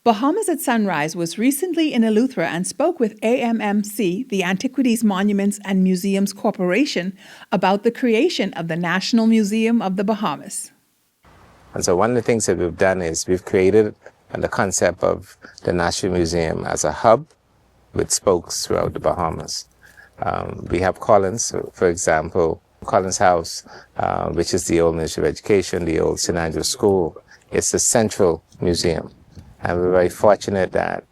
Bahamas at Sunrise was recently in Eleuthera and spoke with AMMC, the Antiquities, Monuments and Museums Corporation, about the creation of the National Museum of the Bahamas. And so one of the things that we've done is we've created the concept of the National Museum as a hub with spokes throughout the Bahamas. We have Collins, for example, Collins House, which is the old Ministry of Education, the old St. Andrew's School. It's the central museum. And we're very fortunate that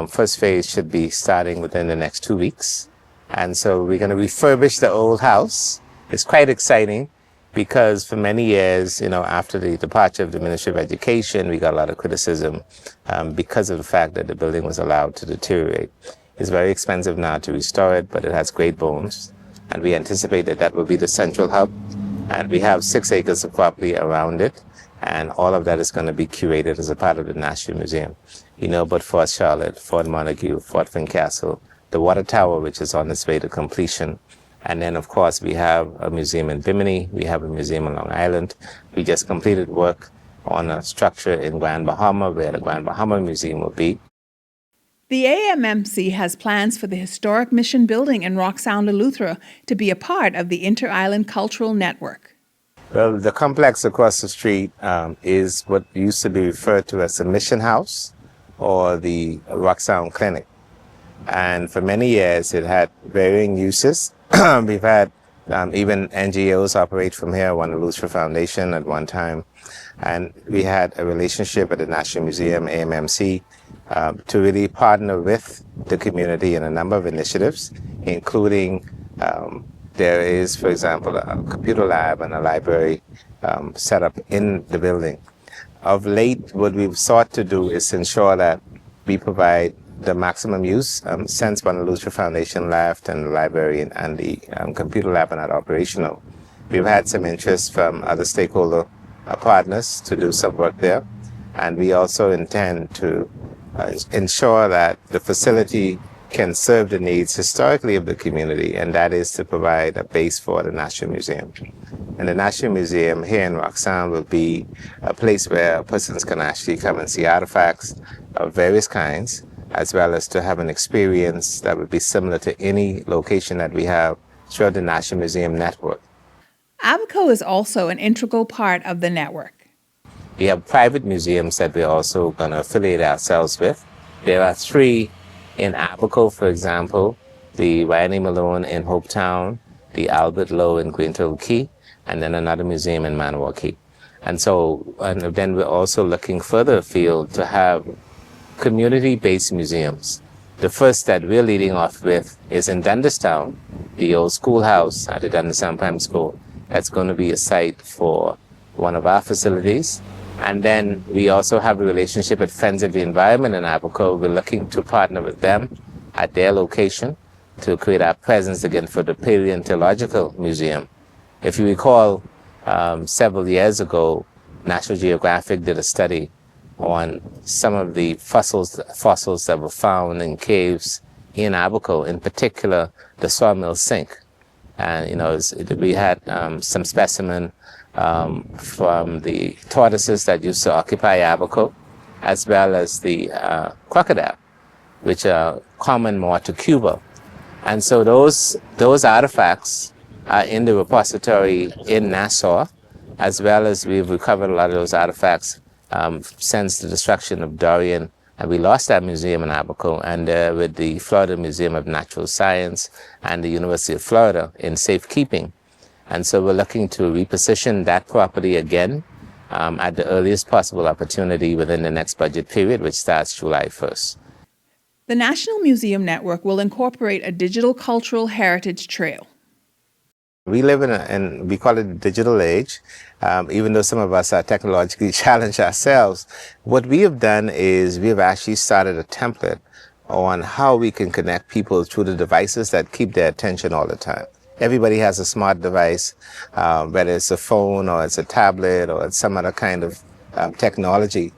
first phase should be starting within the next 2 weeks. And so we're going to refurbish the old house. It's quite exciting because for many years, after the departure of the Ministry of Education, we got a lot of criticism because of the fact that the building was allowed to deteriorate. It's very expensive now to restore it, but it has great bones. And we anticipate that that will be the central hub. And we have 6 acres of property around it. And all of that is going to be curated as a part of the National Museum. But Fort Charlotte, Fort Montague, Fort Fincastle, the Water Tower, which is on its way to completion. And then, of course, we have a museum in Bimini. We have a museum on Long Island. We just completed work on a structure in Grand Bahama, where the Grand Bahama Museum will be. The AMMC has plans for the historic Mission Building in Rock Sound, Eleuthera, to be a part of the Inter-Island Cultural Network. Well, the complex across the street is what used to be referred to as the Mission House or the Rock Sound Clinic. And for many years, it had varying uses. We've had even NGOs operate from here, one the Eleuthera Foundation at one time. And we had a relationship at the National Museum, AMMC, to really partner with the community in a number of initiatives, including there is, for example, a computer lab and a library set up in the building. Of late, what we've sought to do is ensure that we provide the maximum use. Since when the Eleuthera Foundation left and the library and the computer lab are not operational, we've had some interest from other stakeholder partners to do some work there. And we also intend to ensure that the facility can serve the needs historically of the community, and that is to provide a base for the National Museum. And the National Museum here in Rock Sound will be a place where persons can actually come and see artifacts of various kinds, as well as to have an experience that would be similar to any location that we have throughout the National Museum network. Abaco is also an integral part of the network. We have private museums that we're also going to affiliate ourselves with. There are 3 in Abaco, for example, the Ryan Malone in Hopetown, the Albert Lowe in Greenfield Key, and then another museum in Manawa Key. And then we're also looking further afield to have community-based museums. The first that we're leading off with is in Dundastown, the old schoolhouse at the Dundastown Primary School. That's going to be a site for one of our facilities. And then we also have a relationship with Friends of the Environment in Abaco. We're looking to partner with them at their location to create our presence again for the Paleontological Museum. If you recall, several years ago, National Geographic did a study on some of the fossils that were found in caves in Abaco, in particular the sawmill sink. And we had some specimen from the tortoises that used to occupy Abaco, as well as the crocodile, which are common more to Cuba. And so those artifacts are in the repository in Nassau, as well as we've recovered a lot of those artifacts since the destruction of Dorian. And we lost that museum in Abaco, and with the Florida Museum of Natural Science and the University of Florida in safekeeping. And so we're looking to reposition that property again at the earliest possible opportunity within the next budget period, which starts July 1st. The National Museum Network will incorporate a digital cultural heritage trail. We live in we call it the digital age, even though some of us are technologically challenged ourselves. What we have done is we have actually started a template on how we can connect people through the devices that keep their attention all the time. Everybody has a smart device, whether it's a phone or it's a tablet or it's some other kind of technology.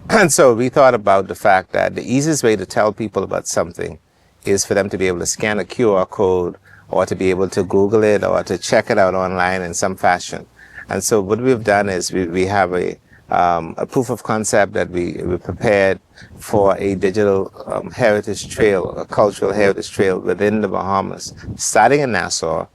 And so we thought about the fact that the easiest way to tell people about something is for them to be able to scan a QR code or to be able to Google it or to check it out online in some fashion. And so what we've done is we have a a proof of concept that we prepared for a digital heritage trail, a cultural heritage trail within the Bahamas, starting in Nassau,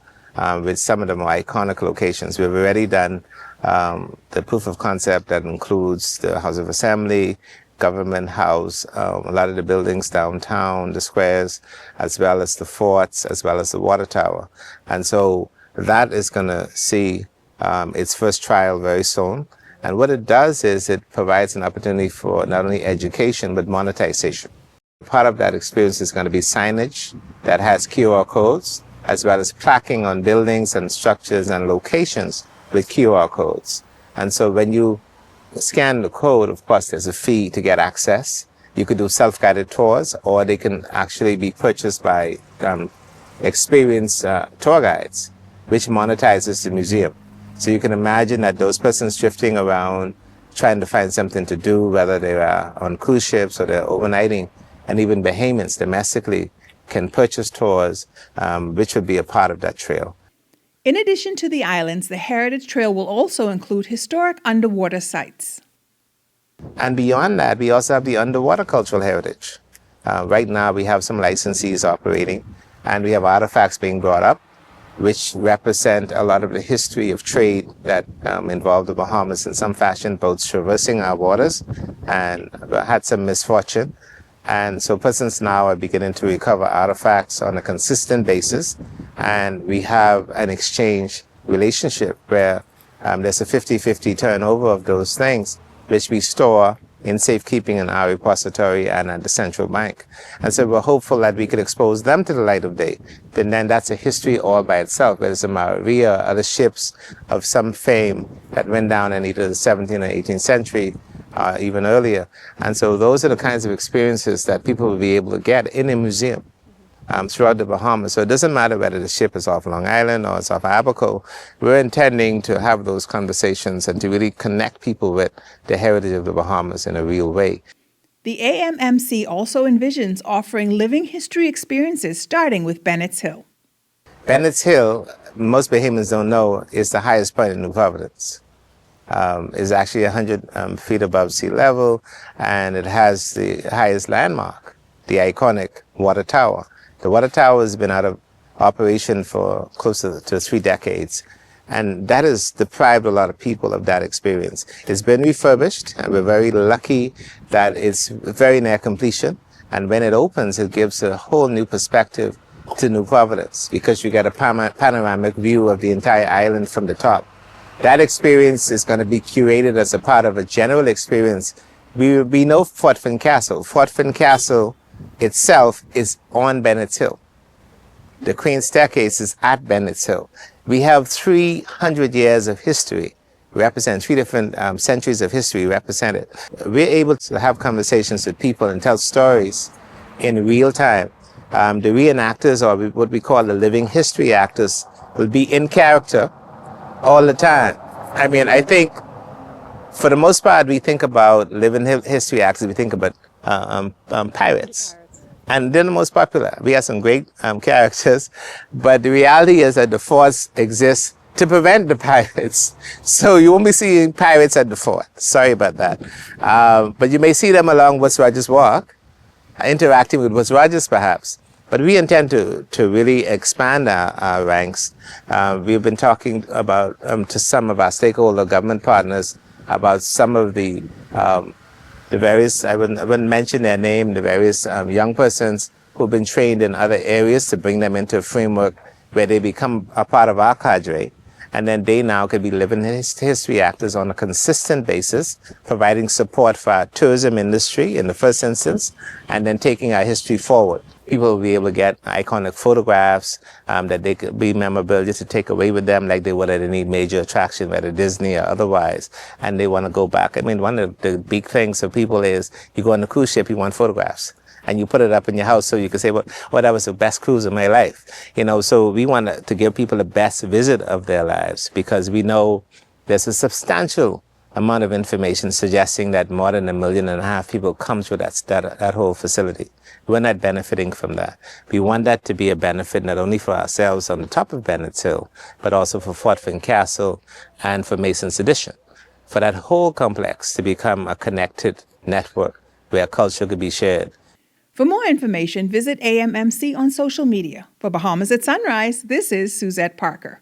with some of the more iconic locations. We've already done the proof of concept that includes the House of Assembly, Government House, a lot of the buildings downtown, the squares, as well as the forts, as well as the water tower. And so that is going to see its first trial very soon. And what it does is it provides an opportunity for not only education, but monetization. Part of that experience is going to be signage that has QR codes, as well as plaquing on buildings and structures and locations with QR codes. And so when you scan the code, of course, there's a fee to get access. You could do self-guided tours, or they can actually be purchased by experienced tour guides, which monetizes the museum. So you can imagine that those persons drifting around trying to find something to do, whether they are on cruise ships or they're overnighting, and even Bahamians domestically can purchase tours, which would be a part of that trail. In addition to the islands, the Heritage Trail will also include historic underwater sites. And beyond that, we also have the underwater cultural heritage. Right now, we have some licensees operating, and we have artifacts being brought up, which represent a lot of the history of trade that involved the Bahamas in some fashion, both traversing our waters and had some misfortune. And so persons now are beginning to recover artifacts on a consistent basis. And we have an exchange relationship where there's a 50-50 turnover of those things, which we store in safekeeping in our repository and at the central bank. And so we're hopeful that we could expose them to the light of day. But then that's a history all by itself. There's a Maria, other ships of some fame that went down in either the 17th or 18th century, even earlier. And so those are the kinds of experiences that people will be able to get in a museum throughout the Bahamas. So it doesn't matter whether the ship is off Long Island or it's off Abaco. We're intending to have those conversations and to really connect people with the heritage of the Bahamas in a real way. The AMMC also envisions offering living history experiences starting with Bennett's Hill. Bennett's Hill, most Bahamians don't know, is the highest point in New Providence. It's actually 100 feet above sea level, and it has the highest landmark, the iconic water tower. The water tower has been out of operation for close to 3 decades, and that has deprived a lot of people of that experience. It's been refurbished, and we're very lucky that it's very near completion, and when it opens, it gives a whole new perspective to New Providence, because you get a panoramic view of the entire island from the top. That experience is going to be curated as a part of a general experience. We know Fort Finn Castle. Fort Finn Castle itself is on Bennett's Hill. The Queen's Staircase is at Bennett's Hill. We have 300 years of history represent 3 different centuries of history represented. We're able to have conversations with people and tell stories in real time. The reenactors, or what we call the living history actors, will be in character all the time. I mean, I think for the most part, we think about living history actors, we think about pirates. And they're the most popular. We have some great characters, but the reality is that the forts exist to prevent the pirates. So you won't be seeing pirates at the fort. Sorry about that. But you may see them along West Rogers Walk, interacting with West Rogers perhaps. But we intend to really expand our ranks. We've been talking about to some of our stakeholder government partners about some of the various, I wouldn't mention their name, the various young persons who've been trained in other areas to bring them into a framework where they become a part of our cadre. And then they now could be living history actors on a consistent basis, providing support for our tourism industry in the first instance, and then taking our history forward. People will be able to get iconic photographs that they could be memorabilia to take away with them like they would at any major attraction, whether Disney or otherwise, and they want to go back. I mean, one of the big things for people is you go on a cruise ship, you want photographs. And you put it up in your house so you can say, well, that was the best cruise of my life. You know, so we want to give people the best visit of their lives, because we know there's a substantial amount of information suggesting that more than 1.5 million people come through that whole facility. We're not benefiting from that. We want that to be a benefit not only for ourselves on the top of Bennett's Hill, but also for Fort Finn Castle and for Mason's Addition. for that whole complex to become a connected network where culture could be shared. For more information, visit AMMC on social media. For Bahamas at Sunrise, this is Suzette Parker.